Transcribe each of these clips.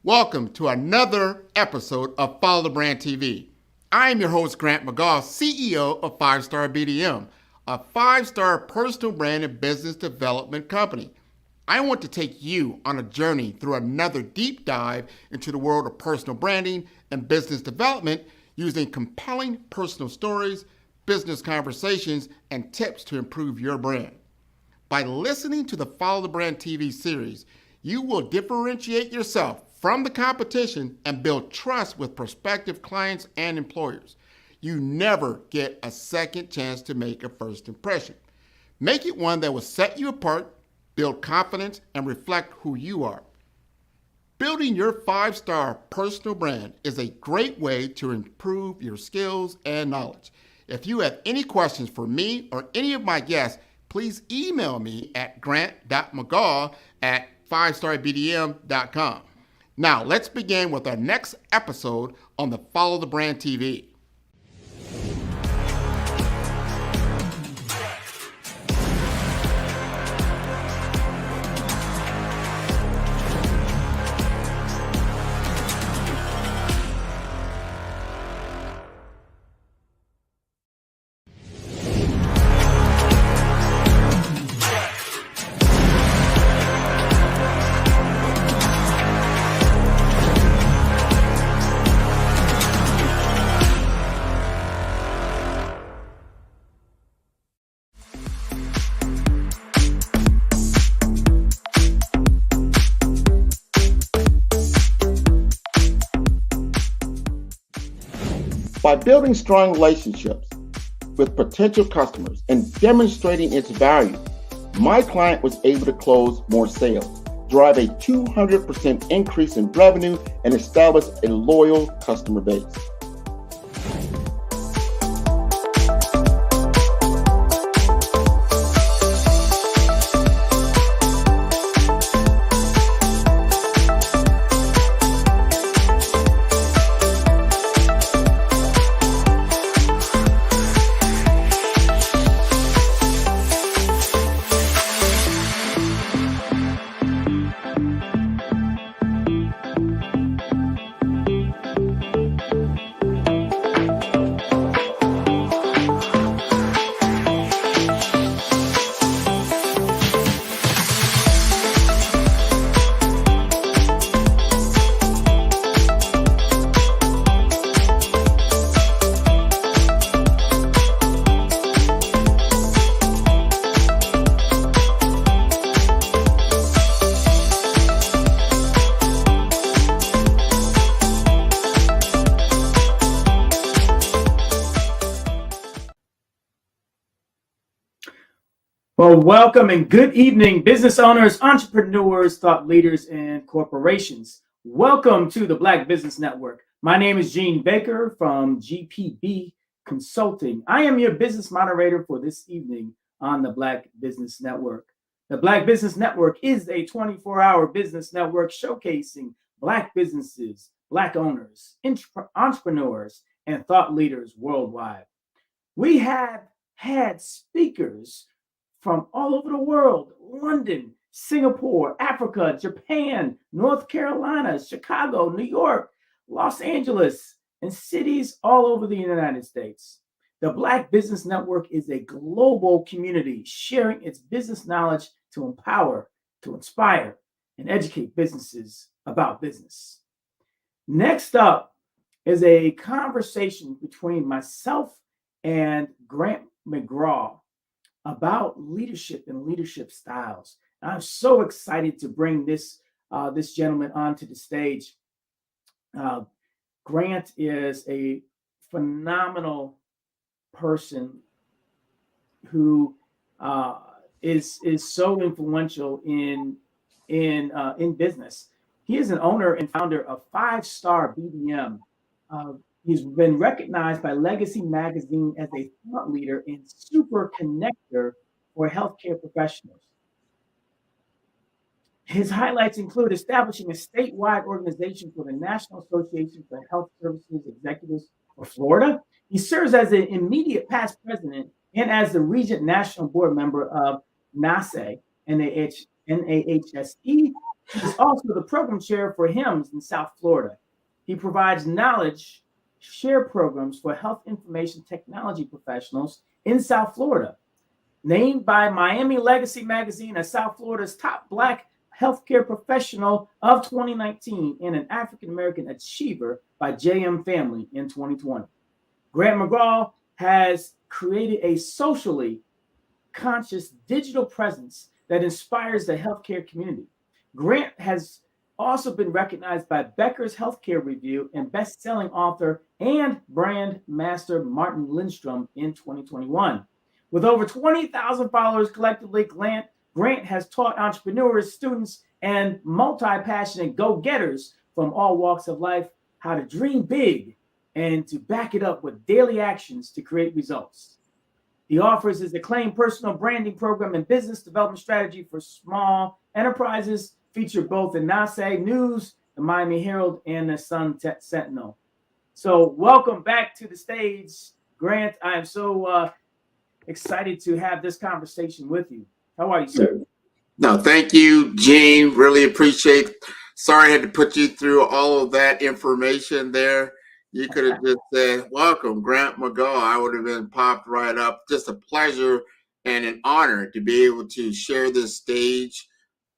Welcome to another episode of Follow the Brand TV. I am your host, Grant McGaugh, CEO of 5-Star BDM, a 5-star personal brand and business development company. I want to take you on a journey through another deep dive into the world of personal branding and business development using compelling personal stories, business conversations, and tips to improve your brand. By listening to the Follow the Brand TV series, you will differentiate yourself from the competition and build trust with prospective clients and employers. You never get a second chance to make a first impression. Make it one that will set you apart, build confidence, and reflect who you are. Building your 5-star personal brand is a great way to improve your skills and knowledge. If you have any questions for me or any of my guests, please email me at grant.mcgaugh@5starbdm.com. Now, let's begin with our next episode on the Follow the Brand TV. By building strong relationships with potential customers and demonstrating its value, my client was able to close more sales, drive a 200% increase in revenue, and establish a loyal customer base. Well, welcome and good evening, business owners, entrepreneurs, thought leaders, and corporations. Welcome to the Black Business Network. My name is Gene Baker from GPB Consulting. I am your business moderator for this evening on the Black Business Network. The Black Business Network is a 24-hour business network showcasing Black businesses, Black owners, entrepreneurs, and thought leaders worldwide. We have had speakers from all over the world: London, Singapore, Africa, Japan, North Carolina, Chicago, New York, Los Angeles, and cities all over the United States. The Black Business Network is a global community sharing its business knowledge to empower, to inspire, and educate businesses about business. Next up is a conversation between myself and Grant McGaugh about leadership and leadership styles. And I'm so excited to bring this gentleman onto the stage. Grant is a phenomenal person who is so influential in business. He is an owner and founder of 5-Star BDM. He's been recognized by Legacy Magazine as a thought leader and super connector for healthcare professionals. His highlights include establishing a statewide organization for the National Association for Health Services Executives for Florida. He serves as an immediate past president and as the Regent National Board member of NASE, NAHSE He's also the program chair for HIMSS in South Florida. He provides knowledge share programs for health information technology professionals in South Florida. Named by Miami Legacy Magazine as South Florida's top Black healthcare professional of 2019 and an African American achiever by JM Family in 2020. Grant McGaugh has created a socially conscious digital presence that inspires the healthcare community. Grant has also been recognized by Becker's Healthcare Review and best-selling author and brand master Martin Lindstrom in 2021. With over 20,000 followers collectively, Grant has taught entrepreneurs, students, and multi-passionate go-getters from all walks of life how to dream big and to back it up with daily actions to create results. He offers his acclaimed personal branding program and business development strategy for small enterprises, featured both in NASE News, the Miami Herald, and the Sun Sentinel. So welcome back to the stage, Grant. I am so excited to have this conversation with you. How are you, sir? No, thank you, Gene. Really appreciate. Sorry I had to put you through all of that information there. You could have just said, welcome, Grant McGaugh. I would have been popped right up. Just a pleasure and an honor to be able to share this stage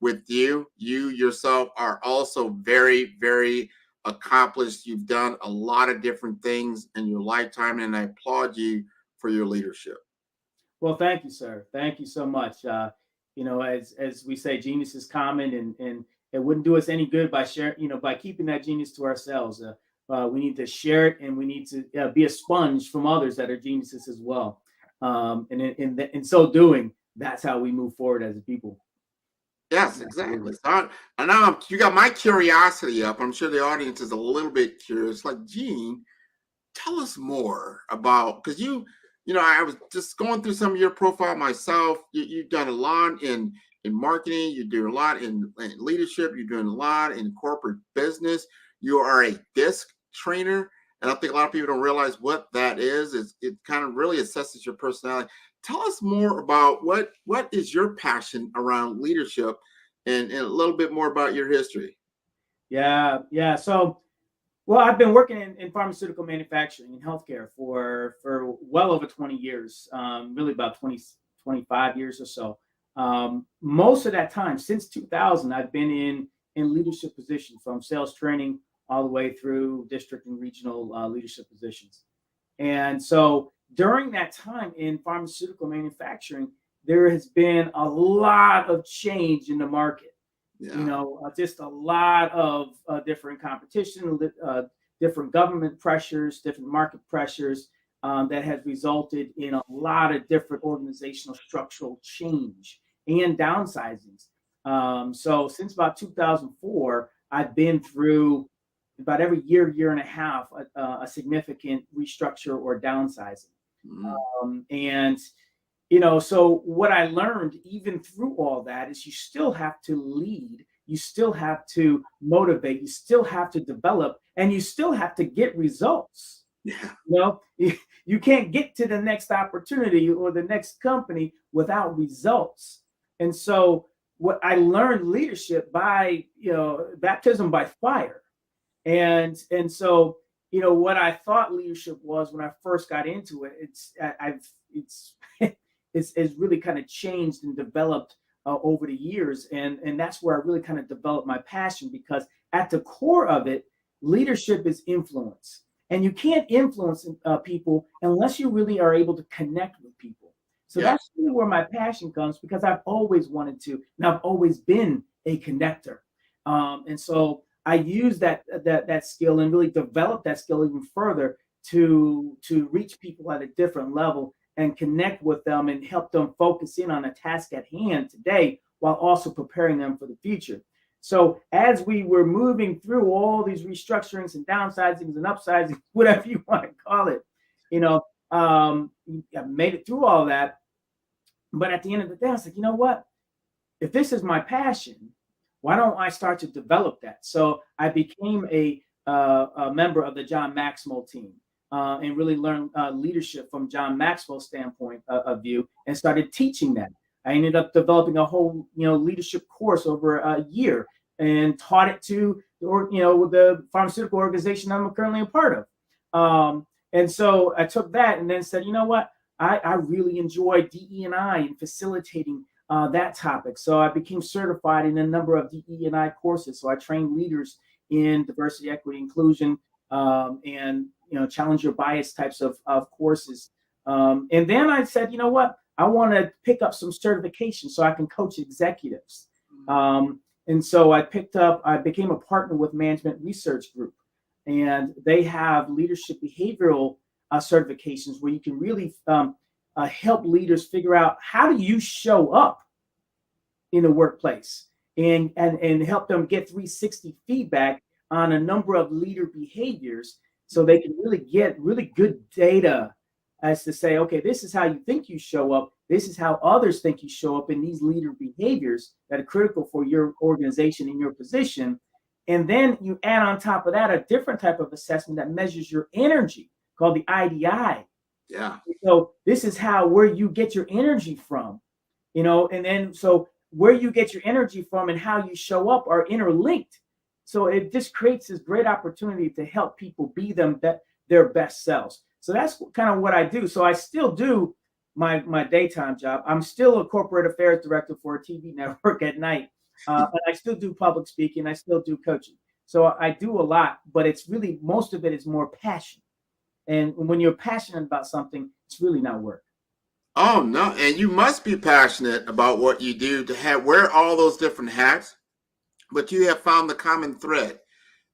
with you. You yourself are also very, very accomplished. You've done a lot of different things in your lifetime, and I applaud you for your leadership. Well, thank you, sir. Thank you so much. As we say, genius is common, and it wouldn't do us any good by sharing, by keeping that genius to ourselves. We need to share it, and we need to be a sponge from others that are geniuses as well. And in so doing, that's how we move forward as a people. Yes, exactly. So now you got my curiosity up. I'm sure the audience is a little bit curious. Like, Gene, tell us more about, because I was just going through some of your profile myself. You've done a lot in marketing. You do a lot in leadership. You're doing a lot in corporate business. You are a DISC trainer, and I think a lot of people don't realize what that is. It kind of really assesses your personality. Tell us more about what is your passion around leadership, and a little bit more about your history. Yeah. So, well, I've been working in pharmaceutical manufacturing and healthcare for well over 20 years, really about 25 years or so. Most of that time, since 2000, I've been in leadership positions, from sales training all the way through district and regional leadership positions. And so during that time in pharmaceutical manufacturing, there has been a lot of change in the market. Yeah. Just a lot of different competition, different government pressures, different market pressures that has resulted in a lot of different organizational structural change and downsizings. So since about 2004, I've been through about every year and a half, a significant restructure or downsizing. So what I learned even through all that is you still have to lead, you still have to motivate, you still have to develop, and you still have to get results. Yeah. You can't get to the next opportunity or the next company without results. And so what I learned leadership by, baptism by fire. And so, what I thought leadership was when I first got into it, it's really kind of changed and developed over the years. And that's where I really kind of developed my passion, because at the core of it, leadership is influence. And you can't influence people unless you really are able to connect with people. So that's really where my passion comes, because I've always wanted to, and I've always been a connector. And so I use that skill and really develop that skill even further to reach people at a different level and connect with them and help them focus in on a task at hand today, while also preparing them for the future. So as we were moving through all these restructurings and downsizings and upsizings, whatever you want to call it, I made it through all that. But at the end of the day, I was like, you know what? If this is my passion, why don't I start to develop that? So I became a member of the John Maxwell team and really learned leadership from John Maxwell's standpoint of view, and started teaching that. I ended up developing a whole leadership course over a year and taught it to the pharmaceutical organization I'm currently a part of. And so I took that and then said, you know what, I really enjoy DE&I and facilitating that topic. So I became certified in a number of DE&I courses. So I trained leaders in diversity, equity, inclusion, and challenge your bias types of courses. And then I said, you know what, I want to pick up some certifications so I can coach executives. And so I became a partner with Management Research Group, and they have leadership behavioral certifications where you can really help leaders figure out how do you show up in the workplace and help them get 360 feedback on a number of leader behaviors so they can really get really good data as to say, okay, this is how you think you show up. This is how others think you show up in these leader behaviors that are critical for your organization and your position. And then you add on top of that a different type of assessment that measures your energy called the IDI. Yeah. So this is where you get your energy from, and then so where you get your energy from and how you show up are interlinked. So it just creates this great opportunity to help people be their best selves. So that's kind of what I do. So I still do my daytime job. I'm still a corporate affairs director for a TV network at night. And I still do public speaking. I still do coaching. So I do a lot, but it's really, most of it is more passion. And when you're passionate about something, it's really not work. Oh, no. And you must be passionate about what you do to wear all those different hats, but you have found the common thread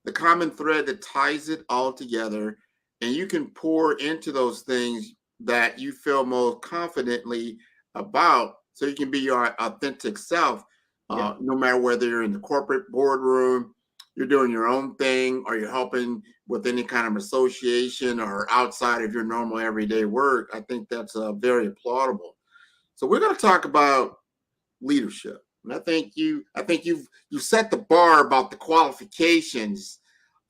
that ties it all together. And you can pour into those things that you feel most confidently about so you can be your authentic self, no matter whether you're in the corporate boardroom, you're doing your own thing, or you're helping with any kind of association or outside of your normal everyday work. I think that's very applaudable. So we're going to talk about leadership. And I think you've set the bar about the qualifications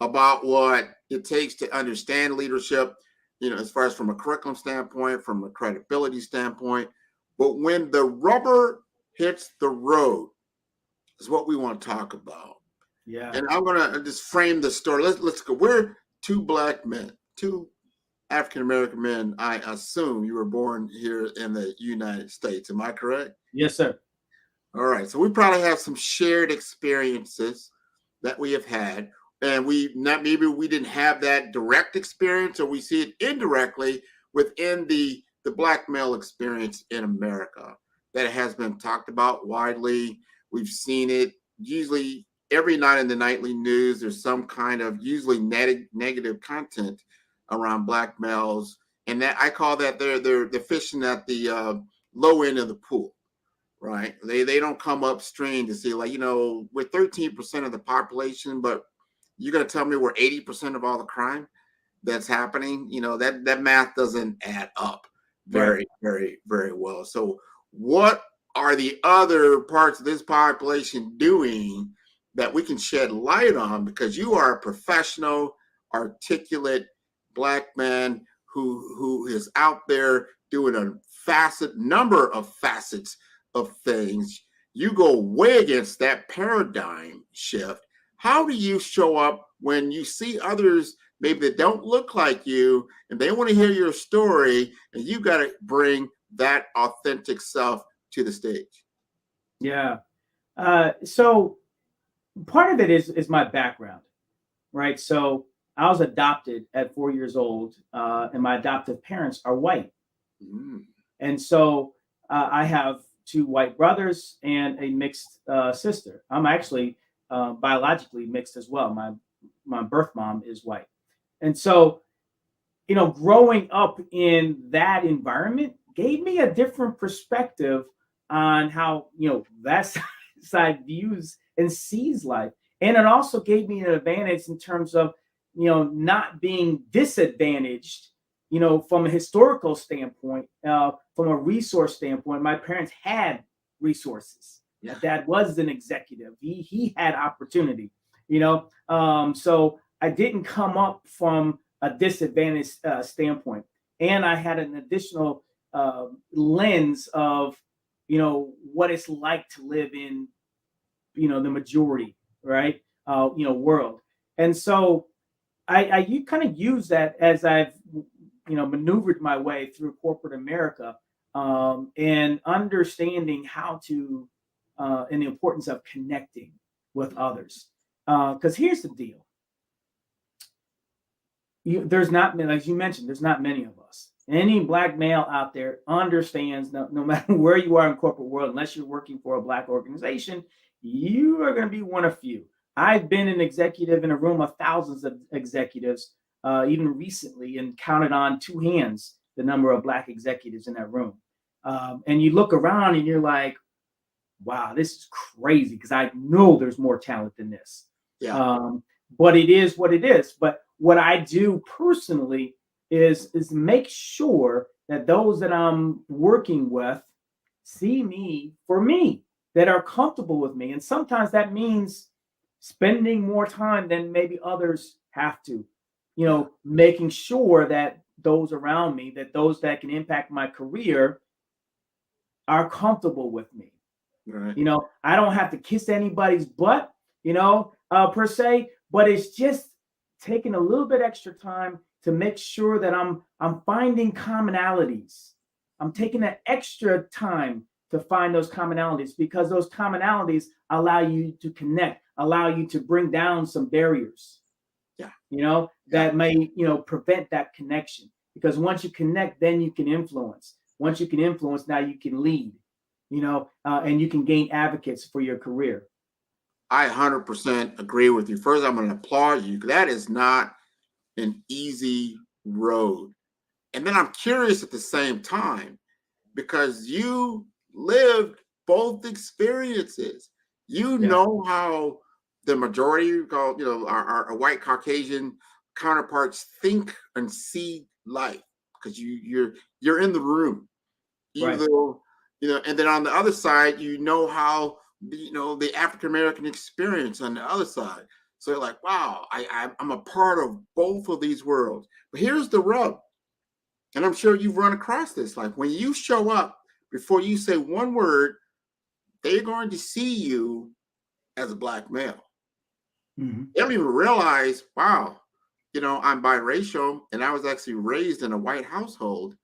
about what it takes to understand leadership, as far as from a curriculum standpoint, from a credibility standpoint. But when the rubber hits the road is what we want to talk about. Yeah. And I'm going to just frame the story. Let's go. We're two black men, two African-American men. I assume you were born here in the United States. Am I correct? Yes, sir. All right. So we probably have some shared experiences that we have had. And maybe we didn't have that direct experience, or we see it indirectly within the black male experience in America that has been talked about widely. We've seen it usually every night in the nightly news. There's some kind of usually negative content around black males, and that I call that they're fishing at the low end of the pool. Right? They don't come upstream to see, like, we're 13% of the population, but you're going to tell me we're 80% of all the crime that's happening? That math doesn't add up very, very, very well. So what are the other parts of this population doing that we can shed light on? Because you are a professional, articulate black man who is out there doing a number of facets of things. You go way against that paradigm shift. How do you show up when you see others maybe that don't look like you and they want to hear your story, and you got to bring that authentic self to the stage? Yeah. So part of it is my background, right? So I was adopted at 4 years old, and my adoptive parents are white. And so I have two white brothers and a mixed sister. I'm actually biologically mixed as well. My birth mom is white. And so, growing up in that environment gave me a different perspective on how, that side views and sees life. And it also gave me an advantage in terms of, not being disadvantaged, from a historical standpoint, from a resource standpoint. My parents had resources. My dad was an executive. He had opportunity, so I didn't come up from a disadvantaged standpoint. And I had an additional lens of, what it's like to live in, the majority, right? World. And so you kind of use that as I've maneuvered my way through corporate America, and understanding how to and the importance of connecting with others. Because here's the deal: there's not many, like you mentioned, there's not many of us. Any black male out there understands, no matter where you are in corporate world, unless you're working for a black organization, you are going to be one of few. I've been an executive in a room of thousands of executives, even recently, and counted on two hands the number of black executives in that room. And you look around and you're like, wow, this is crazy, because I know there's more talent than this. Yeah. But it is what it is. But what I do personally is make sure that those that I'm working with see me for me, that are comfortable with me. And sometimes that means spending more time than maybe others have to, making sure that those around me, that those that can impact my career, are comfortable with me. Right. I don't have to kiss anybody's butt, per se, but it's just taking a little bit extra time to make sure that I'm finding commonalities. I'm taking that extra time to find those commonalities, because those commonalities allow you to connect, allow you to bring down some barriers. Yeah. That may, prevent that connection. Because once you connect, then you can influence. Once you can influence, now you can lead, and you can gain advocates for your career. I 100% agree with you. First, I'm going to applaud you. That is not an easy road. And then I'm curious at the same time, because you lived both experiences. You know how the majority, our white Caucasian counterparts think and see life, because you're in the room, even Right. though, and then on the other side, how the African American experience on the other side. So you're like, wow, I'm a part of both of these worlds. But here's the rub, and I'm sure you've run across this. Like, when you show up, before you say one word, they're going to see you as a black male. Mm-hmm. They don't even realize, wow, I'm biracial, and I was actually raised in a white household.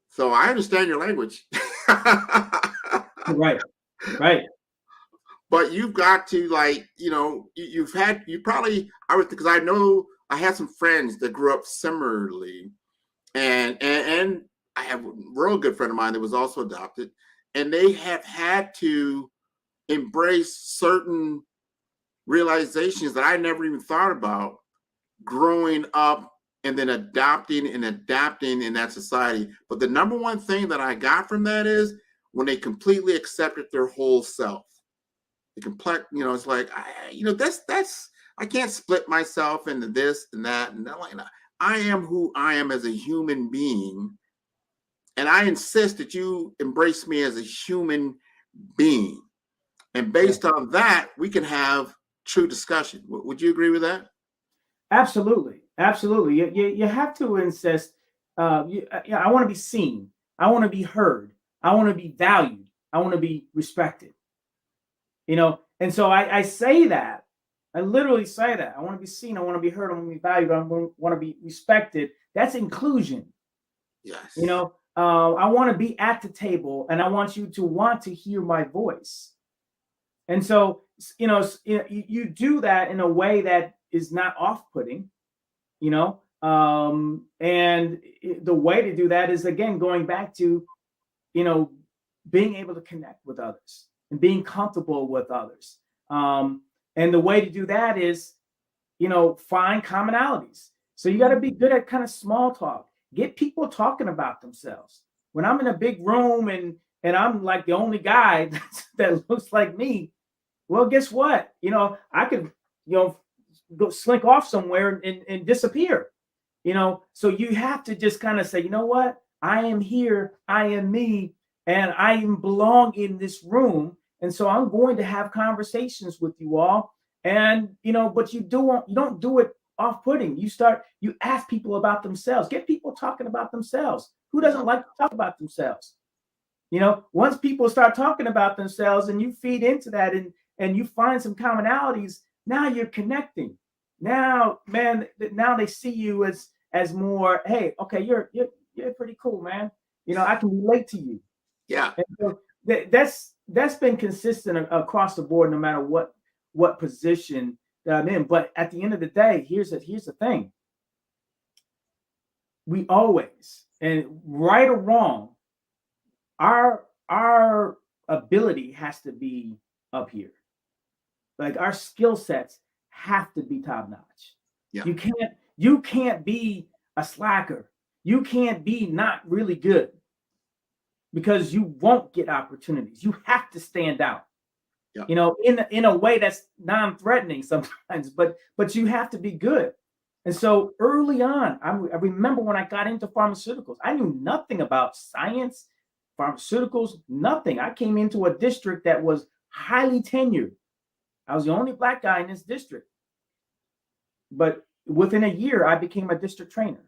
So I understand your language. Right. Right. But you've got to, because I know I had some friends that grew up similarly, and I have a real good friend of mine that was also adopted, and they have had to embrace certain realizations that I never even thought about growing up, and then adopting and adapting in that society. But the number one thing that I got from that is when they completely accepted their whole self. The complex, it's like, that's I can't split myself into this and that and that. Like, I am who I am as a human being, and I insist that you embrace me as a human being. And based on that, we can have true discussion. Would you agree with that? Absolutely. Absolutely. You have to insist. I want to be seen. I want to be heard. I want to be valued. I want to be respected. And so I say that. I literally say that. I want to be seen. I want to be heard. I want to be valued. I want to be respected. That's inclusion. Yes. I want to be at the table, and I want you to want to hear my voice. And so, you do that in a way that is not off-putting, and the way to do that is, again, going back to, being able to connect with others and being comfortable with others. And the way to do that is, find commonalities. So you got to be good at kind of small talk. Get people talking about themselves. When I'm in a big room and I'm like the only guy that looks like me, well, guess what? I could, go slink off somewhere and disappear. So you have to just kind of say, you know what? I am here. I am me, and I belong in this room. And so I'm going to have conversations with you all. And but you don't do it off-putting. You ask people about themselves. Get people talking about themselves. Who doesn't like to talk about themselves? Once people start talking about themselves and you feed into that, and you find some commonalities, now you're connecting. Now, man, now they see you as more, hey, okay, you're pretty cool, man. I can relate to you. Yeah. And so that's been consistent across the board, no matter what position that I'm in. But at the end of the day, here's the thing. We always, and right or wrong, our ability has to be up here. Like our skill sets have to be top notch. Yeah. You can't be a slacker. You can't be not really good, because you won't get opportunities. You have to stand out. Yeah. In a way that's non-threatening sometimes, but you have to be good. And so early on, I remember when I got into pharmaceuticals, I knew nothing about science, pharmaceuticals, nothing. I came into a district that was highly tenured. I was the only Black guy in this district. But within a year, I became a district trainer.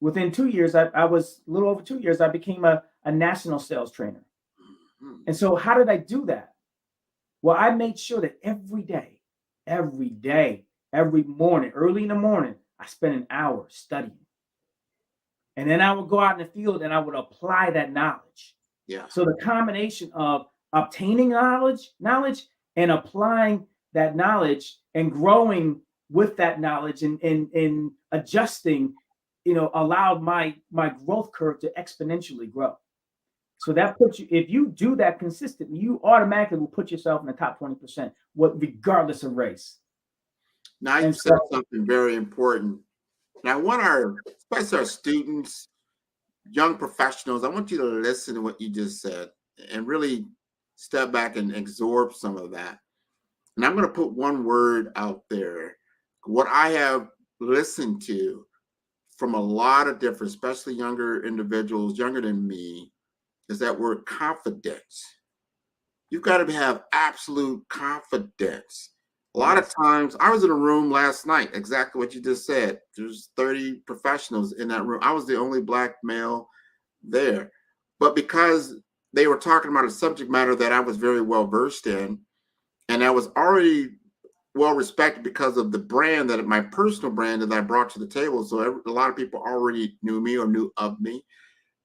Within 2 years, I was a little over 2 years, I became a national sales trainer. And so how did I do that? Well, I made sure that every day, every morning, early in the morning, I spent an hour studying. And then I would go out in the field and I would apply that knowledge. Yeah. So the combination of obtaining knowledge and applying that knowledge and growing with that knowledge and adjusting, allowed my growth curve to exponentially grow. So that puts you, if you do that consistently, you automatically will put yourself in the top 20%, regardless of race. Now you said something very important. And I want especially our students, young professionals, I want you to listen to what you just said and really step back and absorb some of that. And I'm going to put one word out there. What I have listened to from a lot of different, especially younger individuals, younger than me, is that word confidence. You've got to have absolute confidence. A lot of times, I was in a room last night, exactly what you just said. There's 30 professionals in that room. I was the only Black male there. But because they were talking about a subject matter that I was very well versed in, and I was already well respected because of the brand, that my personal brand that I brought to the table. So a lot of people already knew me or knew of me.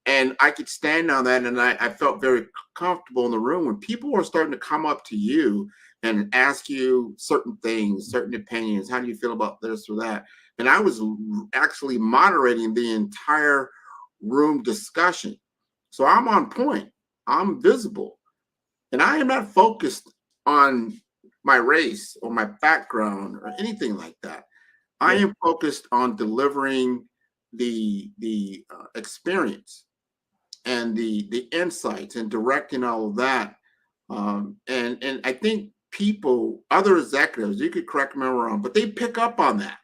And I could stand on that, and I felt very comfortable in the room. When people are starting to come up to you and ask you certain things, certain opinions, how do you feel about this or that? And I was actually moderating the entire room discussion. So I'm on point, I'm visible, and I am not focused on my race or my background or anything like that. I am focused on delivering the experience and the insights and directing all of that. And I think people, other executives, you could correct me if I'm wrong, but they pick up on that.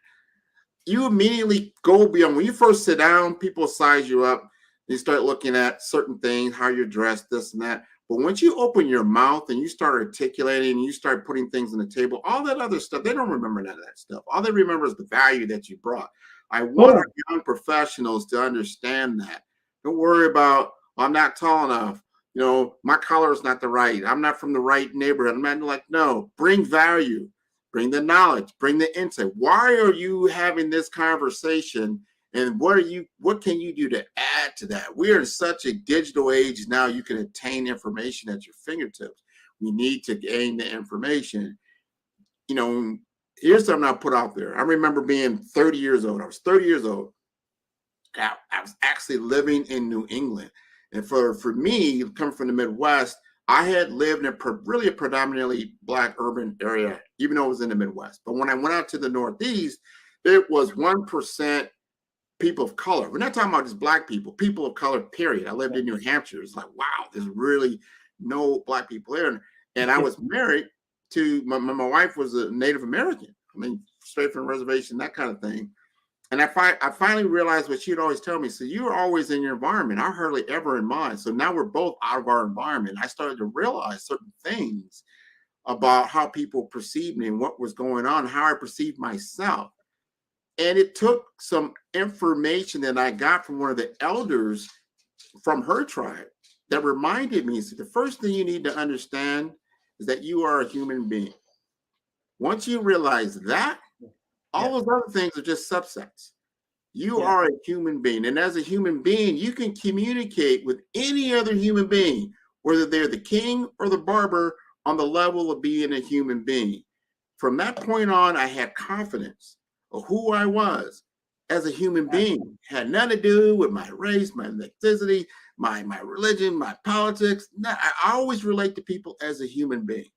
You immediately go beyond. When you first sit down, people size you up. You start looking at certain things, how you're dressed, this and that. But once you open your mouth and you start articulating and you start putting things on the table, all that other stuff, they don't remember none of that stuff. All they remember is the value that you brought. I want our young professionals to understand that. Don't worry about, I'm not tall enough. My color is not the right. I'm not from the right neighborhood. I'm not like, no, bring value, bring the knowledge, bring the insight. Why are you having this conversation? And what can you do to add to that? We are in such a digital age now, you can attain information at your fingertips. We need to gain the information. Here's something I put out there. I remember being 30 years old. I was 30 years old. I was actually living in New England. And for me, coming from the Midwest, I had lived in really a predominantly Black urban area, even though it was in the Midwest. But when I went out to the Northeast, it was 1% people of color. We're not talking about just Black people of color, period. I lived in New Hampshire. It's like, wow, there's really no Black people there. And I was married to, my wife was a Native American. I mean, straight from the reservation, that kind of thing. And I finally realized what she'd always tell me. So you were always in your environment. I'm hardly ever in mine. So now we're both out of our environment. I started to realize certain things about how people perceived me and what was going on, how I perceived myself. And it took some information that I got from one of the elders from her tribe that reminded me. So the first thing you need to understand is that you are a human being. Once you realize that, all Yeah. those other things are just subsets. You Yeah. are a human being. And as a human being, you can communicate with any other human being, whether they're the king or the barber, on the level of being a human being. From that point on, I had confidence of who I was as a human being. Had nothing to do with my race, my ethnicity, my religion, my politics. I always relate to people as a human being.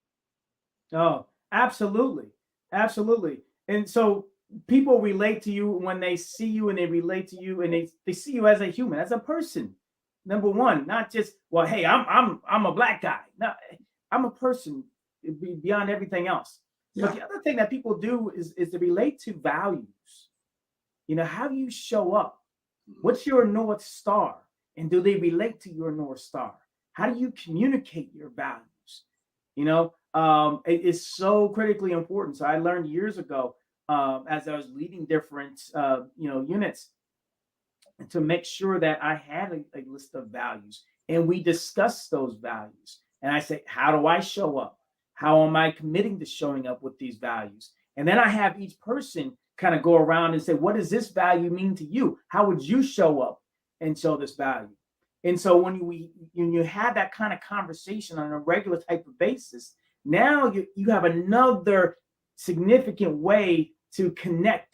Oh, absolutely. Absolutely. And so people relate to you when they see you and they relate to you and they see you as a human, as a person. Number one, not just, well, hey, I'm a black guy. No, I'm a person beyond everything else. But Yeah. the other thing that people do is to relate to values. How do you show up? What's your North Star? And do they relate to your North Star? How do you communicate your values? It is so critically important. So I learned years ago, as I was leading different, units, to make sure that I had a list of values, and we discussed those values. And I say, how do I show up? How am I committing to showing up with these values? And then I have each person kind of go around and say, what does this value mean to you? How would you show up and show this value? And so when you have that kind of conversation on a regular type of basis, now you have another significant way to connect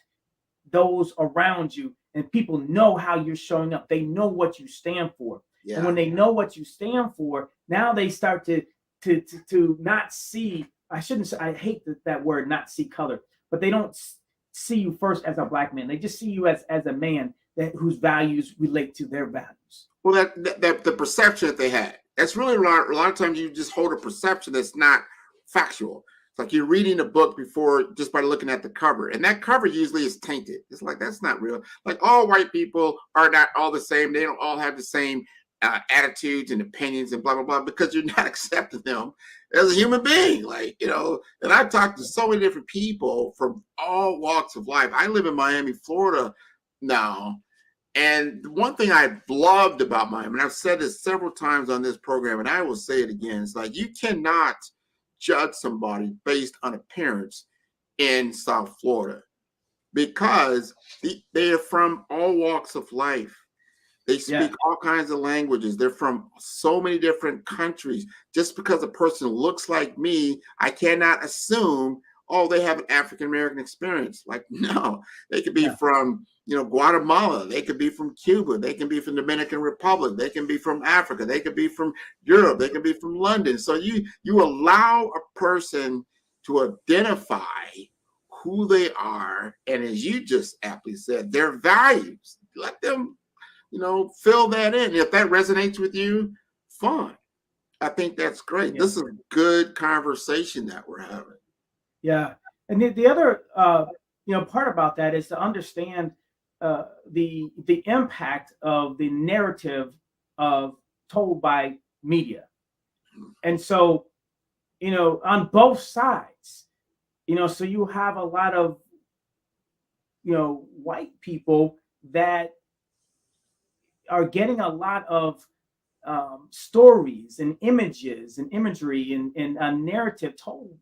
those around you, and people know how you're showing up. They know what you stand for. Yeah. And when they know what you stand for, now they start to not see, I shouldn't say, I hate that word, not see color, but they don't see you first as a black man. They just see you as a man whose values relate to their values. Well, that the perception that they had. That's really a lot of times you just hold a perception that's not factual. It's like you're reading a book before just by looking at the cover, and that cover usually is tainted. It's like that's not real. Like all white people are not all the same. They don't all have the same attitudes and opinions and blah blah blah, because you're not accepting them as a human being. And I've talked to so many different people from all walks of life. I live in Miami, Florida now. And one thing I've loved about Miami, and I've said this several times on this program, and I will say it again, it's like you cannot judge somebody based on appearance in South Florida, because they are from all walks of life. They speak all kinds of languages. They're from so many different countries. Just because a person looks like me, I cannot assume, oh, they have an African American experience. Like, no, they could be from, Guatemala. They could be from Cuba. They can be from the Dominican Republic. They can be from Africa. They could be from Europe. They can be from London. So you allow a person to identify who they are, and as you just aptly said, their values. Let them fill that in. If that resonates with you, fine. I think that's great. Yeah. This is a good conversation that we're having. Yeah. And the other, part about that is to understand the impact of the narrative of told by media. And so, on both sides, so you have a lot of, white people that are getting a lot of stories and images and imagery and a narrative told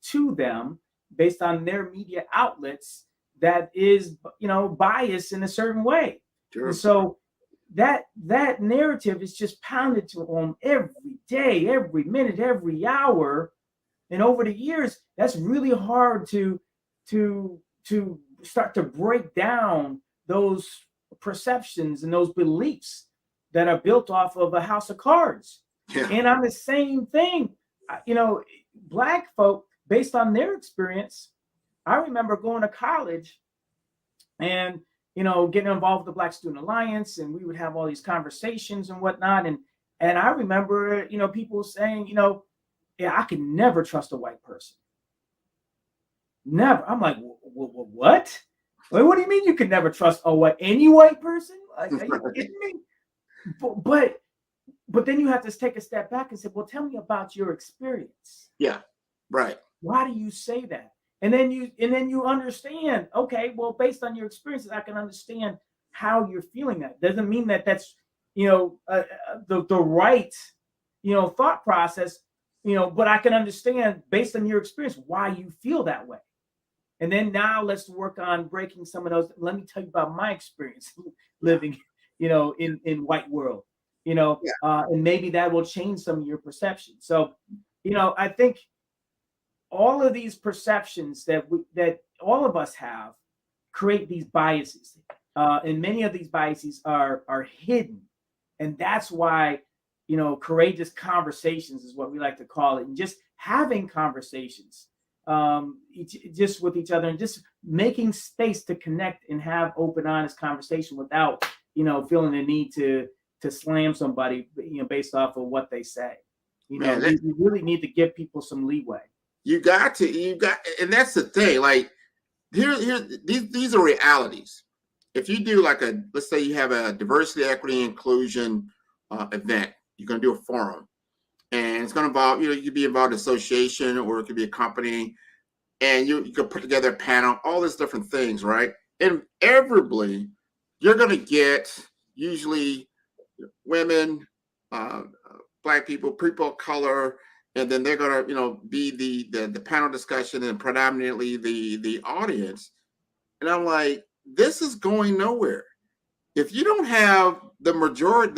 to them based on their media outlets that is, biased in a certain way. Sure. And so that narrative is just pounded to them every day, every minute, every hour. And over the years, that's really hard to start to break down those perceptions and those beliefs that are built off of a house of cards. Yeah. And on the same thing, black folk, based on their experience, I remember going to college and, getting involved with the Black Student Alliance, and we would have all these conversations and whatnot. And I remember, people saying, yeah, I can never trust a white person. Never. I'm like, what? What do you mean you can never trust any white person? Like, are you kidding me? But then you have to take a step back and say, well, tell me about your experience. Yeah, right. Why do you say that? And then you understand, okay, well, based on your experiences, I can understand how you're feeling. That doesn't mean that that's, the right, thought process. but I can understand based on your experience why you feel that way. And then now let's work on breaking some of those. Let me tell you about my experience Yeah. living, in white world, and maybe that will change some of your perception. So, I think all of these perceptions that all of us have create these biases, and many of these biases are hidden, and that's why courageous conversations is what we like to call it, and just having conversations, just with each other, and just making space to connect and have open, honest conversation without feeling the need to slam somebody based off of what they say. Man, We really need to give people some leeway. you got, and that's the thing. Like these are realities. If you do like let's say you have a diversity, equity, inclusion event, you're going to do a forum, and it's going to involve, you could be involved in an association or it could be a company, and you could put together a panel, all these different things, right? Invariably, you're going to get usually women, Black people of color, and then they're going to be the panel discussion and predominantly the audience. And I'm like, this is going nowhere. If you don't have the majority,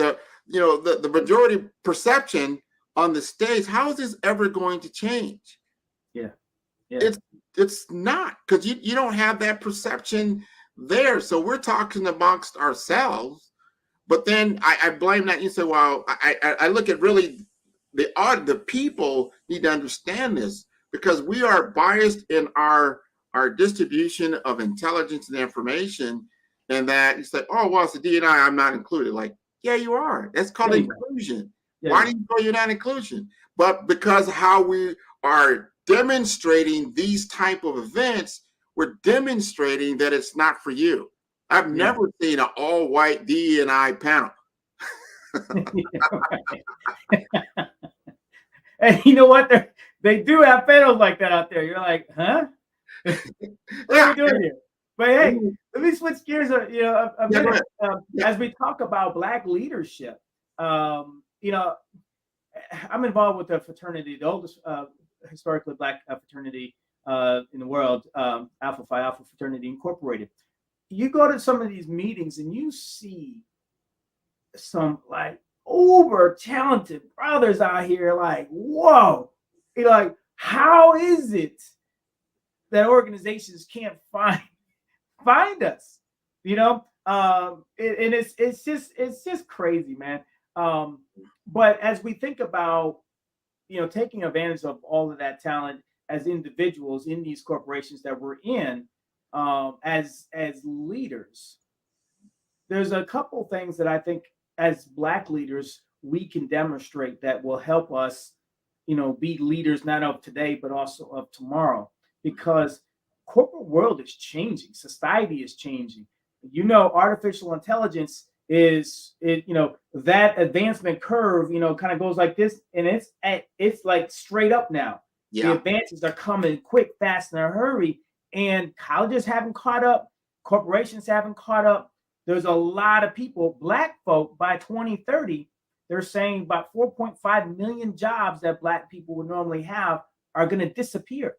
the majority perception on the stage, how is this ever going to change? Yeah. It's not, because you don't have that perception there. So we're talking amongst ourselves, but then I blame that. You say, well, I look at really the people need to understand this, because we are biased in our distribution of intelligence and information, and that you say, oh, well, it's the D&I, I'm not included. Like, yeah, you are. That's called inclusion. Why do you know you're not inclusion? But because how we are demonstrating these type of events, we're demonstrating that it's not for you. I've never seen an all-white D&I panel. And you know what? They do have panels like that out there. You're like, huh? What are we doing here? But hey, let me switch gears a minute. As we talk about Black leadership, I'm involved with a fraternity, the oldest historically Black fraternity in the world, Alpha Phi Alpha Fraternity Incorporated. You go to some of these meetings and you see some like uber talented brothers out here, like, whoa, like, how is it that organizations can't find us? And it's just crazy, man. But as we think about taking advantage of all of that talent as individuals in these corporations that we're in, as leaders, there's a couple things that I think as Black leaders we can demonstrate that will help us, be leaders not of today but also of tomorrow. Because corporate world is changing, society is changing. Artificial intelligence that advancement curve, kind of goes like this, and it's like straight up now. The advances are coming quick, fast, in a hurry, and colleges haven't caught up, corporations haven't caught up. There's a lot of people, Black folk, by 2030, they're saying about 4.5 million jobs that Black people would normally have are going to disappear.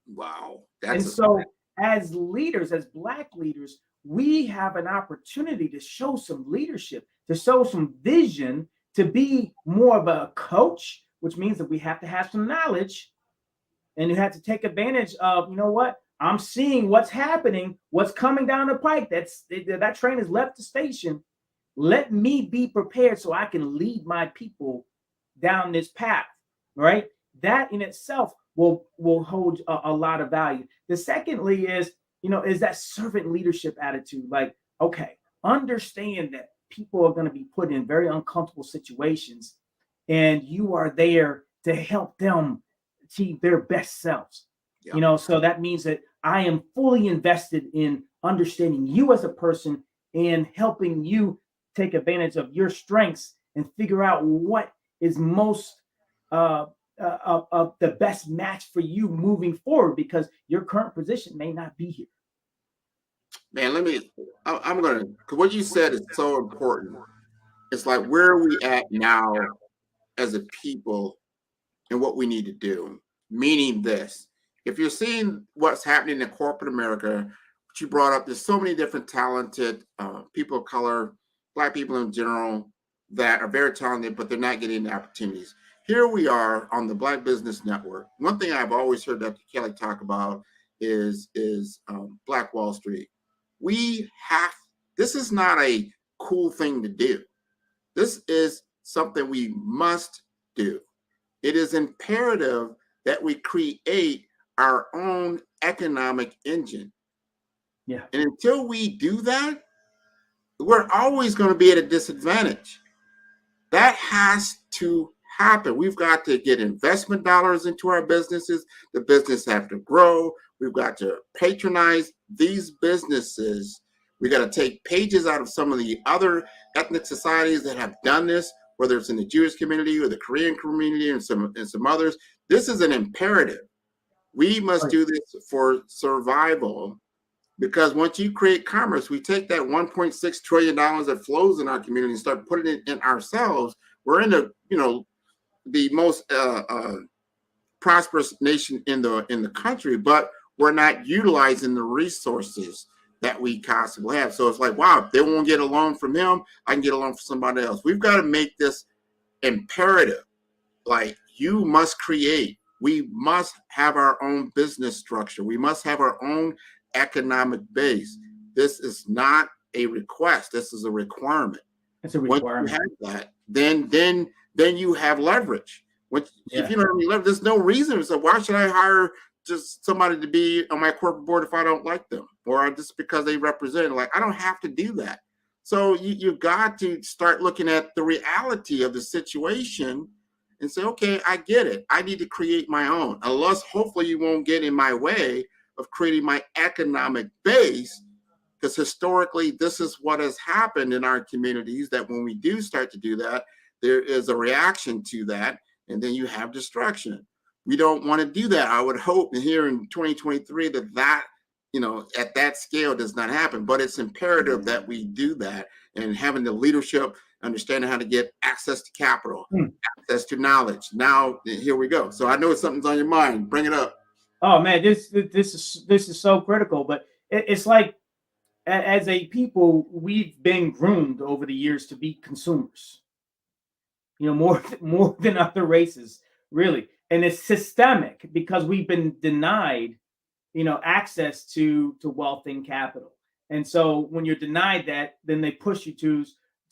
Wow. So as leaders, as Black leaders, we have an opportunity to show some leadership, to show some vision, to be more of a coach, which means that we have to have some knowledge, and you have to take advantage of, what? I'm seeing what's happening, what's coming down the pike. That train has left the station. Let me be prepared so I can lead my people down this path, right? That in itself will hold a lot of value. The secondly is that servant leadership attitude. Like, okay, understand that people are going to be put in very uncomfortable situations, and you are there to help them achieve their best selves. So that means that I am fully invested in understanding you as a person and helping you take advantage of your strengths and figure out what is most of the best match for you moving forward, because your current position may not be here. Man, I'm going to, because what you said is so important. It's like, where are we at now as a people and what we need to do. Meaning this, if you're seeing what's happening in corporate America, which you brought up, there's so many different talented people of color, Black people in general, that are very talented, but they're not getting the opportunities. Here we are on the Black Business Network. One thing I've always heard Dr. Kelly talk about is Black Wall Street. We have, this is not a cool thing to do. This is something we must do. It is imperative that we create our own economic engine. Yeah. And until we do that, we're always going to be at a disadvantage. That has to happen. We've got to get investment dollars into our businesses. The business have to grow. We've got to patronize these businesses. We got to take pages out of some of the other ethnic societies that have done this, whether it's in the Jewish community or the Korean community and some others. This is an imperative. We must do this for survival, because once you create commerce, we take that $1.6 trillion that flows in our community and start putting it in ourselves. We're in the most prosperous nation in the country, but we're not utilizing the resources that we constantly have. So it's like, wow, if they won't get a loan from him, I can get a loan from somebody else. We've got to make this imperative. Like, you must create. We must have our own business structure. We must have our own economic base. This is not a request. This is a requirement. It's a requirement. Once you have that, then you have leverage. If you don't have any leverage, there's no reason. So why should I hire just somebody to be on my corporate board if I don't like them, or just because they represent? Like, I don't have to do that. So you've got to start looking at the reality of the situation and say, okay, I get it. I need to create my own. Unless, hopefully, you won't get in my way of creating my economic base, because historically, this is what has happened in our communities, that when we do start to do that, there is a reaction to that, and then you have destruction. We don't want to do that. I would hope here in 2023 that at that scale does not happen, but it's imperative that we do that, and having the leadership, understanding how to get access to capital, access to knowledge. Now, here we go. So I know something's on your mind. Bring it up. Oh man, this is so critical. But it's like, as a people, we've been groomed over the years to be consumers. More than other races, really, and it's systemic because we've been denied, access to wealth and capital. And so when you're denied that, then they push you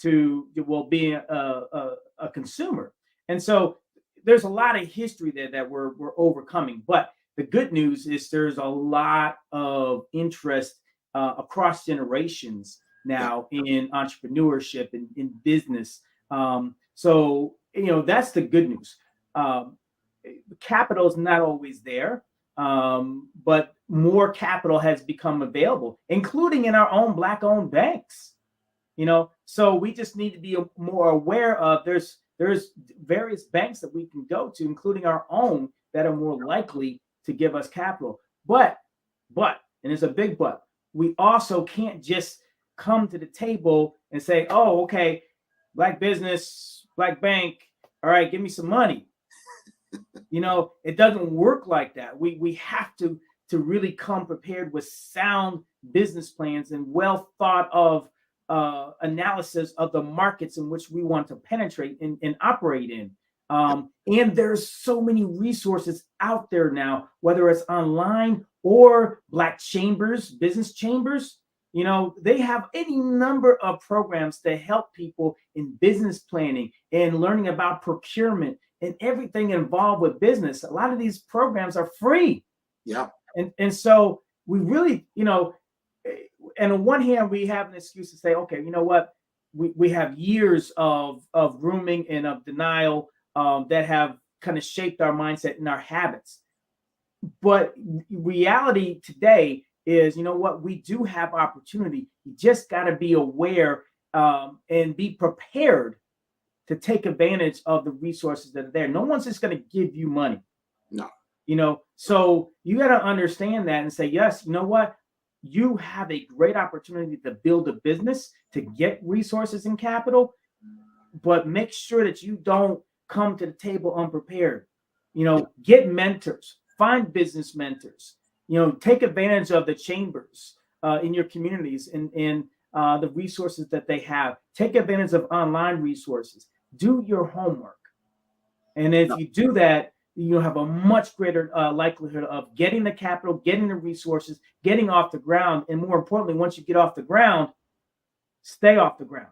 to being a consumer. And so there's a lot of history there that we're overcoming. But the good news is there's a lot of interest across generations now in entrepreneurship and in business. So that's the good news. Capital is not always there, but more capital has become available, including in our own Black-owned banks. So we just need to be more aware of there's various banks that we can go to, including our own, that are more likely to give us capital. But, and it's a big but, we also can't just come to the table and say, oh, okay, Black business, Black bank, all right, give me some money. It doesn't work like that. We have to really come prepared with sound business plans and well thought of analysis of the markets in which we want to penetrate and operate in. And there's so many resources out there now, whether it's online or Black chambers, business chambers. They have any number of programs to help people in business planning and learning about procurement and everything involved with business. A lot of these programs are free. Yeah. And so we really, and on one hand, we have an excuse to say, okay, you know what? We have years of grooming and of denial that have kind of shaped our mindset and our habits. But reality today is, we do have opportunity. You just got to be aware and be prepared to take advantage of the resources that are there. No one's just going to give you money. No. So you got to understand that and say, yes, you know what? You have a great opportunity to build a business, to get resources and capital, but make sure that you don't come to the table unprepared. Get mentors, find business mentors, take advantage of the chambers in your communities and the resources that they have. Take advantage of online resources. Do your homework. And if you do that, you'll have a much greater likelihood of getting the capital, getting the resources, getting off the ground. And more importantly, once you get off the ground, stay off the ground.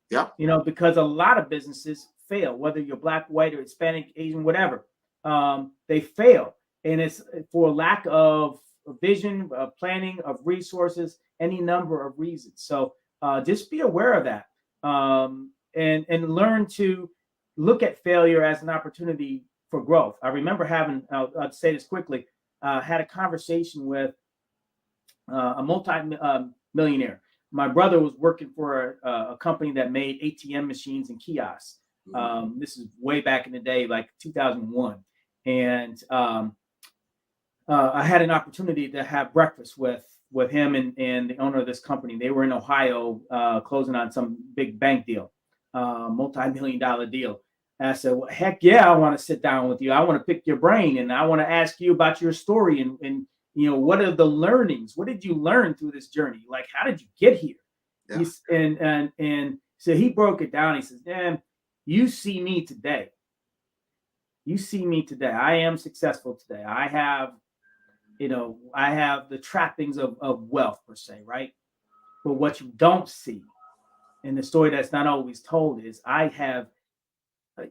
Yeah. Because a lot of businesses fail, whether you're Black, white, or Hispanic, Asian, whatever. They fail. And it's for lack of vision, of planning, of resources, any number of reasons. So just be aware of that and learn to look at failure as an opportunity for growth. I remember I'll say this quickly, had a conversation with a multi-millionaire. My brother was working for a company that made ATM machines and kiosks. This is way back in the day, like 2001. And I had an opportunity to have breakfast with him and the owner of this company. They were in Ohio closing on some big bank deal, multi-million-dollar deal. And I said, well, heck yeah, I want to sit down with you. I want to pick your brain and I want to ask you about your story and what are the learnings? What did you learn through this journey? Like, how did you get here? Yeah. And so he broke it down. He says, "Man, you see me today. You see me today. I am successful today. I have the trappings of wealth per se, right? But what you don't see, and the story that's not always told is I have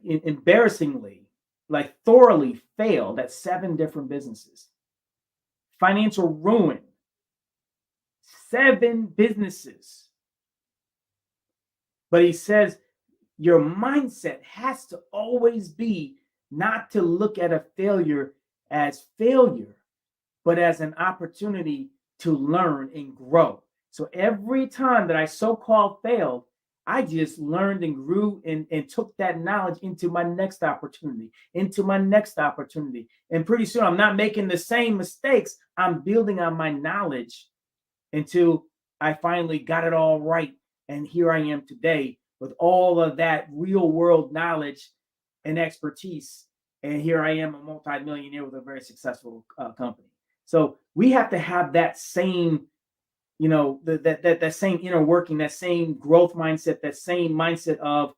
embarrassingly, like thoroughly failed at 7 different businesses. Financial ruin, 7 businesses. But he says your mindset has to always be not to look at a failure as failure, but as an opportunity to learn and grow. So every time that I so-called failed, I just learned and grew and took that knowledge into my next opportunity, And pretty soon I'm not making the same mistakes. I'm building on my knowledge until I finally got it all right. And here I am today with all of that real world knowledge and expertise. And here I am, a multi-millionaire with a very successful company. So we have to have that same that same inner working, that same growth mindset, that same mindset of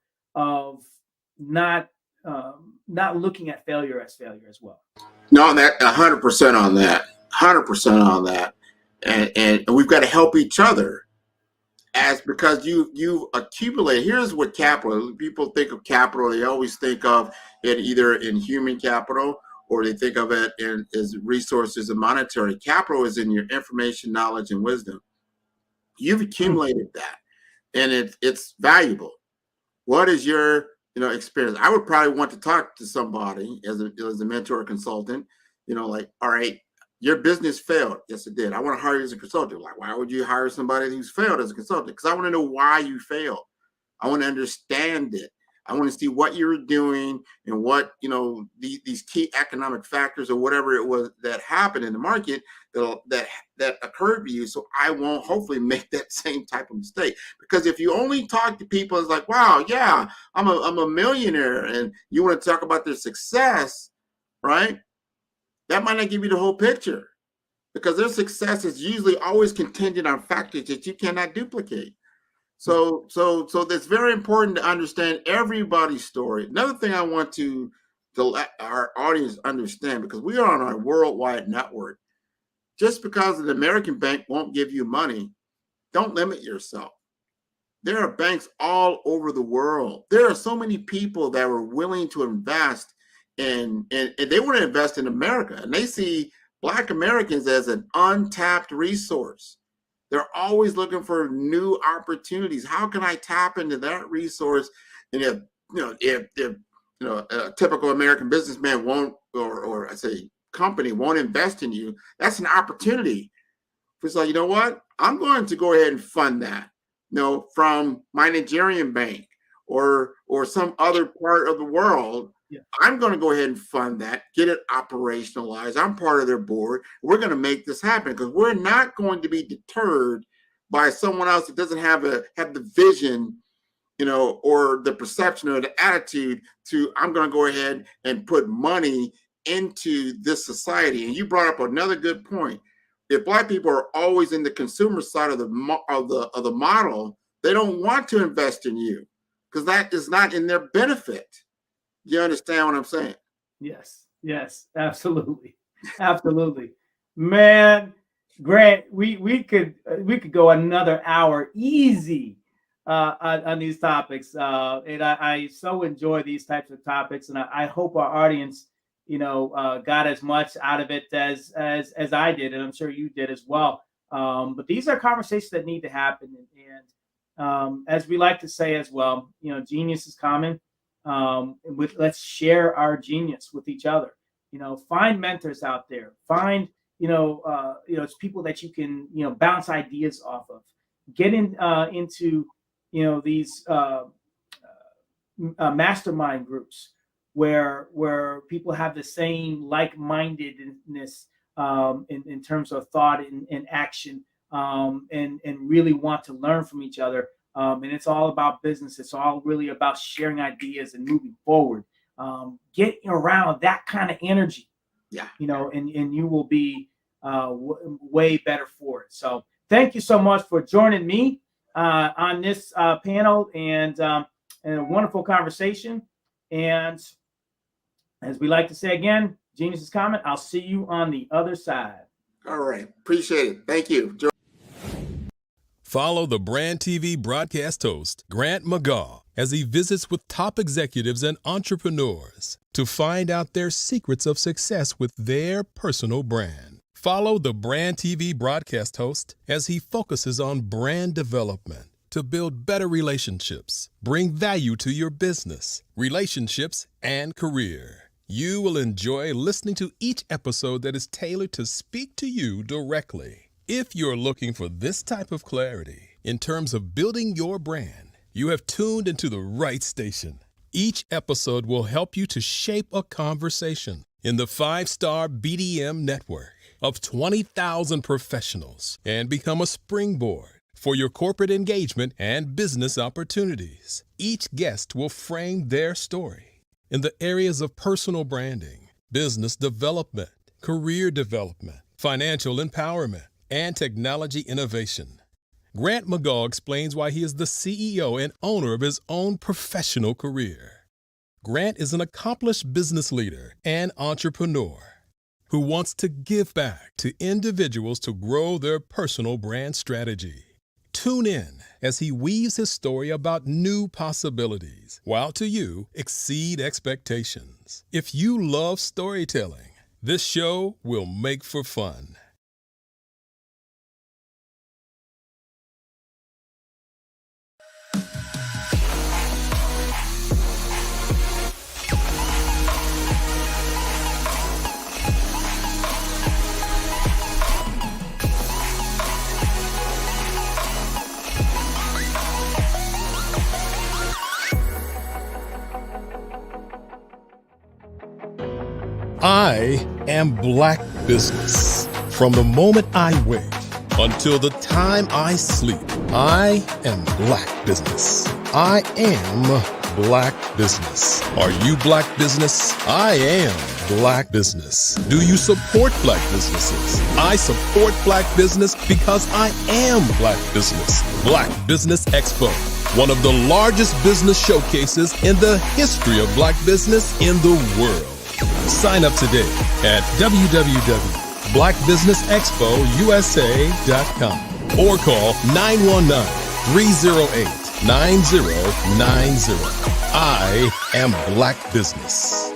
not looking at failure as failure as well. No, that 100% on that, 100% on that, and we've got to help each other, because you accumulate. Here's what capital. People think of capital. They always think of it either in human capital or they think of it as resources and monetary. Capital is in your information, knowledge, and wisdom. You've accumulated that, and it's valuable. What is your experience? I would probably want to talk to somebody as a mentor or consultant. Like, all right, your business failed. Yes, it did. I want to hire you as a consultant. Like, why would you hire somebody who's failed as a consultant? Because I want to know why you failed. I want to understand it. I want to see what you were doing and what, these key economic factors or whatever it was that happened in the market that occurred to you. So I won't hopefully make that same type of mistake. Because if you only talk to people, it's like, wow, yeah, I'm a millionaire, and you want to talk about their success, right? That might not give you the whole picture, because their success is usually always contingent on factors that you cannot duplicate. So that's very important to understand everybody's story. Another thing I want to let our audience understand, because we are on a worldwide network. Just because an American bank won't give you money, don't limit yourself. There are banks all over the world. There are so many people that were willing to invest and they want to invest in America, and they see Black Americans as an untapped resource. They're always looking for new opportunities. How can I tap into that resource? And if a typical American businessman won't, or I say company won't invest in you, that's an opportunity. It's like, you know what? I'm going to go ahead and fund that, from my Nigerian bank or some other part of the world. Yeah. I'm going to go ahead and fund that, get it operationalized. I'm part of their board. We're going to make this happen, because we're not going to be deterred by someone else that doesn't have the vision, or the perception or the attitude to, I'm going to go ahead and put money into this society. And you brought up another good point. If Black people are always in the consumer side of the model, they don't want to invest in you because that is not in their benefit. You understand what I'm saying? Yes, absolutely, absolutely, man. Grant, we could go another hour easy on these topics, and I so enjoy these types of topics, and I hope our audience, got as much out of it as I did, and I'm sure you did as well. But these are conversations that need to happen, and as we like to say as well, genius is common. Let's share our genius with each other. Find mentors out there. Find it's people that you can bounce ideas off of. Get into these mastermind groups where people have the same like-mindedness in terms of thought and action, and really want to learn from each other. And it's all about business. It's all really about sharing ideas and moving forward. Get around that kind of energy, and you will be way better for it. So thank you so much for joining me on this panel and a wonderful conversation. And as we like to say again, genius is common. I'll see you on the other side. All right. Appreciate it. Thank you. Follow the Brand TV broadcast host, Grant McGaugh, as he visits with top executives and entrepreneurs to find out their secrets of success with their personal brand. Follow the Brand TV broadcast host as he focuses on brand development to build better relationships, bring value to your business, relationships, and career. You will enjoy listening to each episode that is tailored to speak to you directly. If you're looking for this type of clarity in terms of building your brand, you have tuned into the right station. Each episode will help you to shape a conversation in the 5-star BDM network of 20,000 professionals and become a springboard for your corporate engagement and business opportunities. Each guest will frame their story in the areas of personal branding, business development, career development, financial empowerment, and technology innovation. Grant McGaugh explains why he is the CEO and owner of his own professional career. Grant is an accomplished business leader and entrepreneur who wants to give back to individuals to grow their personal brand strategy. Tune in as he weaves his story about new possibilities, while to you exceed expectations. If you love storytelling, this show will make for fun. I am Black business. From the moment I wake until the time I sleep, I am Black business. I am Black business. Are you Black business? I am Black business. Do you support Black businesses? I support Black business because I am Black business. Black Business Expo, one of the largest business showcases in the history of Black business in the world. Sign up today at www.blackbusinessexpousa.com or call 919-308-9090. I am Black business.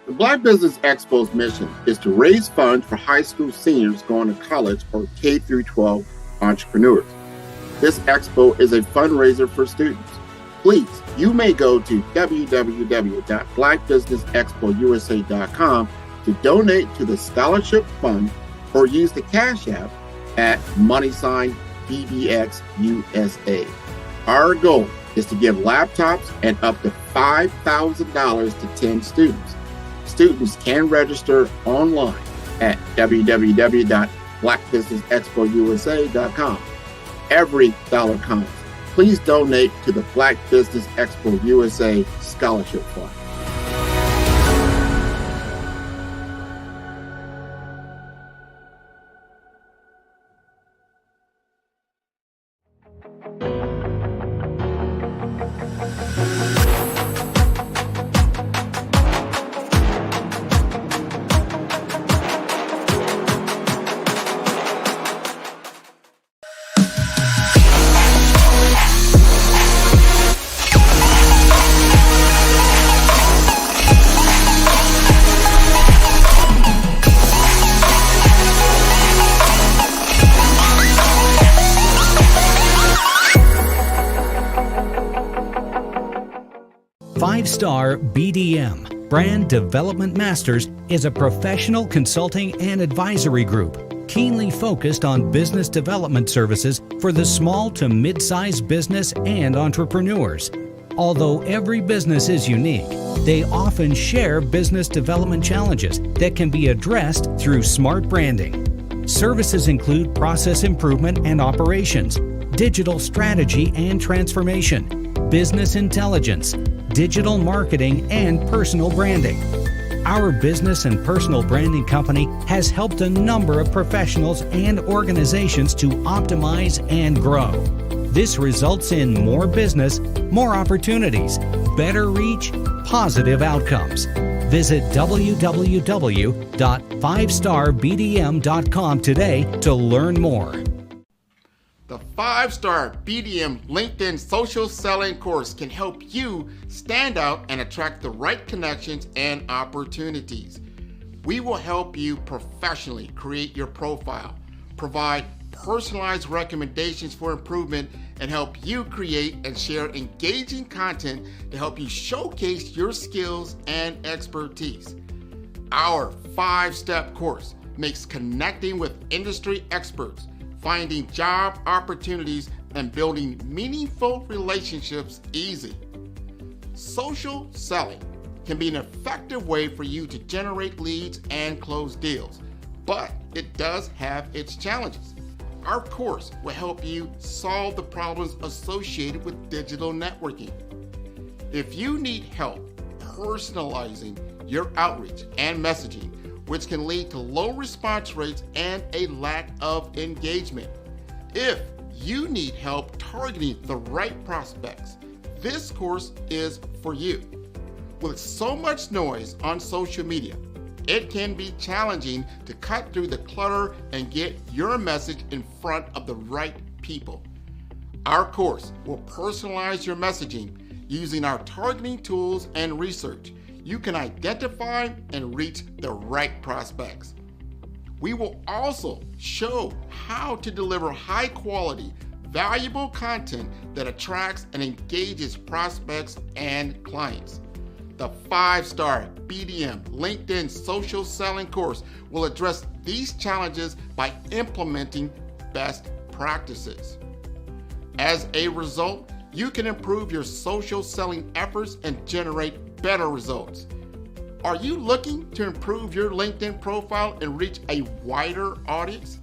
Black Business Expo's mission is to raise funds for high school seniors going to college or K through 12 entrepreneurs. This expo is a fundraiser for students. Please, you may go to www.blackbusinessexpousa.com to donate to the scholarship fund or use the Cash App at PBX USA. Our goal is to give laptops and up to $5,000 to 10 students. Students can register online at www.blackbusinessexpousa.com. Every dollar counts. Please donate to the Black Business Expo USA Scholarship Fund. Five-Star BDM, Brand Development Masters, is a professional consulting and advisory group keenly focused on business development services for the small to mid-sized business and entrepreneurs. Although every business is unique, they often share business development challenges that can be addressed through smart branding. Services include process improvement and operations, digital strategy and transformation, business intelligence, digital marketing, and personal branding. Our business and personal branding company has helped a number of professionals and organizations to optimize and grow. This results in more business, more opportunities, better reach, positive outcomes. Visit www.5starbdm.com today to learn more. The 5-Star BDM LinkedIn Social Selling course can help you stand out and attract the right connections and opportunities. We will help you professionally create your profile, provide personalized recommendations for improvement, and help you create and share engaging content to help you showcase your skills and expertise. Our 5-step course makes connecting with industry experts, finding job opportunities, and building meaningful relationships easy. Social selling can be an effective way for you to generate leads and close deals, but it does have its challenges. Our course will help you solve the problems associated with digital networking. If you need help personalizing your outreach and messaging, which can lead to low response rates and a lack of engagement. If you need help targeting the right prospects, this course is for you. With so much noise on social media, it can be challenging to cut through the clutter and get your message in front of the right people. Our course will personalize your messaging using our targeting tools and research. You can identify and reach the right prospects. We will also show how to deliver high quality, valuable content that attracts and engages prospects and clients. The 5-Star BDM LinkedIn Social Selling course will address these challenges by implementing best practices. As a result, you can improve your social selling efforts and generate better results. Are you looking to improve your LinkedIn profile and reach a wider audience?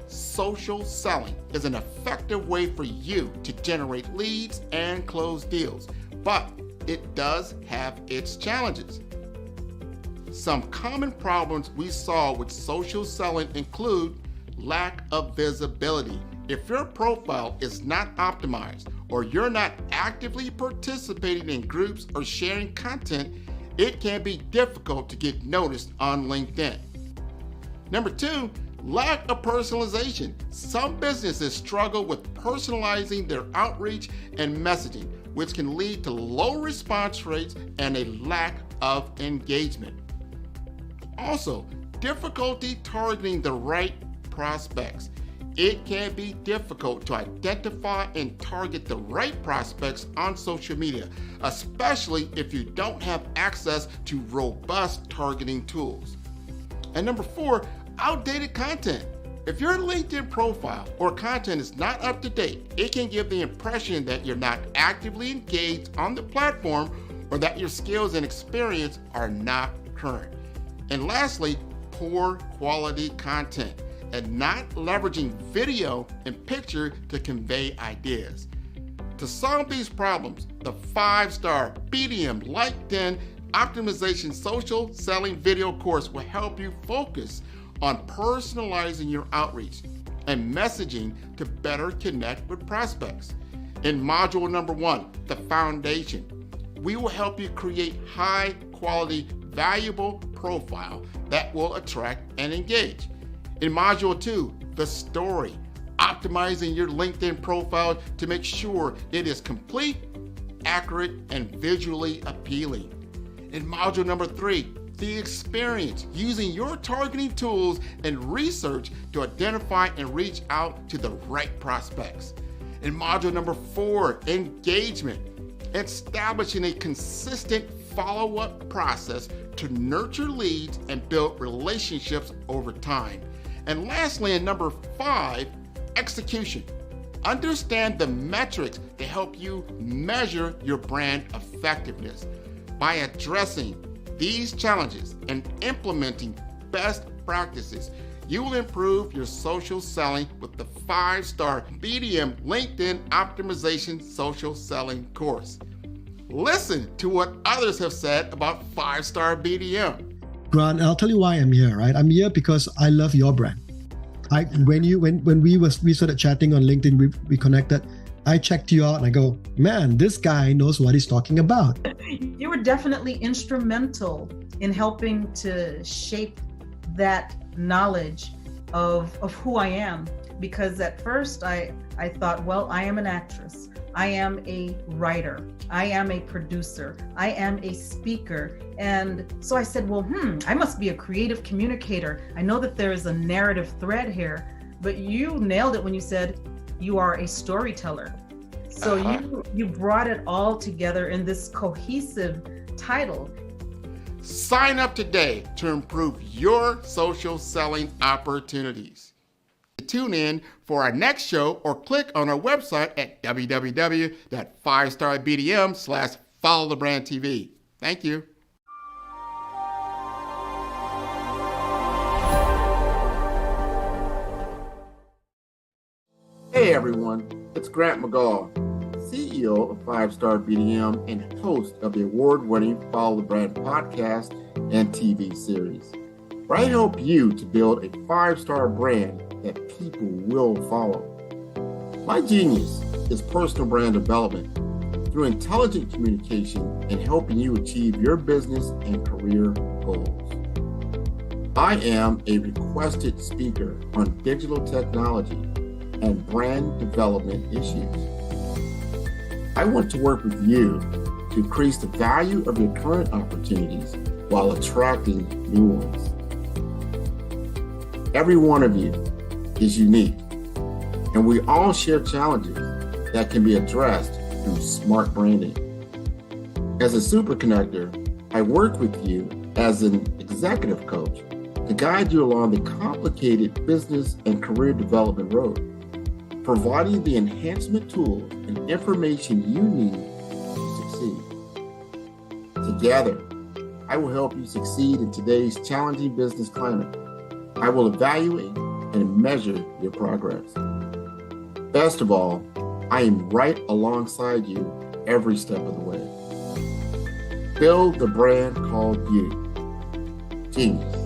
Social selling is an effective way for you to generate leads and close deals, but it does have its challenges. Some common problems we saw with social selling include lack of visibility. If your profile is not optimized or you're not actively participating in groups or sharing content, it can be difficult to get noticed on LinkedIn. Number 2, lack of personalization. Some businesses struggle with personalizing their outreach and messaging, which can lead to low response rates and a lack of engagement. Also, difficulty targeting the right prospects. It can be difficult to identify and target the right prospects on social media, especially if you don't have access to robust targeting tools. And number 4, outdated content. If your LinkedIn profile or content is not up to date, it can give the impression that you're not actively engaged on the platform or that your skills and experience are not current. And lastly, poor quality content and not leveraging video and picture to convey ideas. To solve these problems, the 5-star BDM LinkedIn Optimization Social Selling Video course will help you focus on personalizing your outreach and messaging to better connect with prospects. In module number 1, the foundation, we will help you create high quality, valuable profile that will attract and engage. In module 2, the story, optimizing your LinkedIn profile to make sure it is complete, accurate, and visually appealing. In module number 3, the experience, using your targeting tools and research to identify and reach out to the right prospects. In module number 4, engagement, establishing a consistent follow-up process to nurture leads and build relationships over time. And lastly, in number 5, execution. Understand the metrics to help you measure your brand effectiveness. By addressing these challenges and implementing best practices, you will improve your social selling with the 5-star BDM LinkedIn Optimization Social Selling course. Listen to what others have said about 5-star BDM. Grant, I'll tell you why I'm here, right? I'm here because I love your brand. When we started chatting on LinkedIn, we connected. I checked you out and I go, man, this guy knows what he's talking about. You were definitely instrumental in helping to shape that knowledge of who I am. Because at first I thought, well, I am an actress. I am a writer. I am a producer. I am a speaker. And so I said, well, I must be a creative communicator. I know that there is a narrative thread here, but you nailed it when you said you are a storyteller. So you brought it all together in this cohesive title. Sign up today to improve your social selling opportunities. Tune in for our next show or click on our website at www.5starbdm/followthebrandtv. Thank you. Hey everyone, it's Grant McGaugh, CEO of 5-Star BDM and host of the award-winning Follow the Brand podcast and TV series, where I help you to build a 5-star brand that people will follow. My genius is personal brand development through intelligent communication and helping you achieve your business and career goals. I am a requested speaker on digital technology and brand development issues. I want to work with you to increase the value of your current opportunities while attracting new ones. Every one of you is unique, and we all share challenges that can be addressed through smart branding. As a super connector, I work with you as an executive coach to guide you along the complicated business and career development road, providing the enhancement tools and information you need to succeed. Together, I will help you succeed in today's challenging business climate. I will evaluate and measure your progress. Best of all, I am right alongside you every step of the way. Build the brand called you. Genius.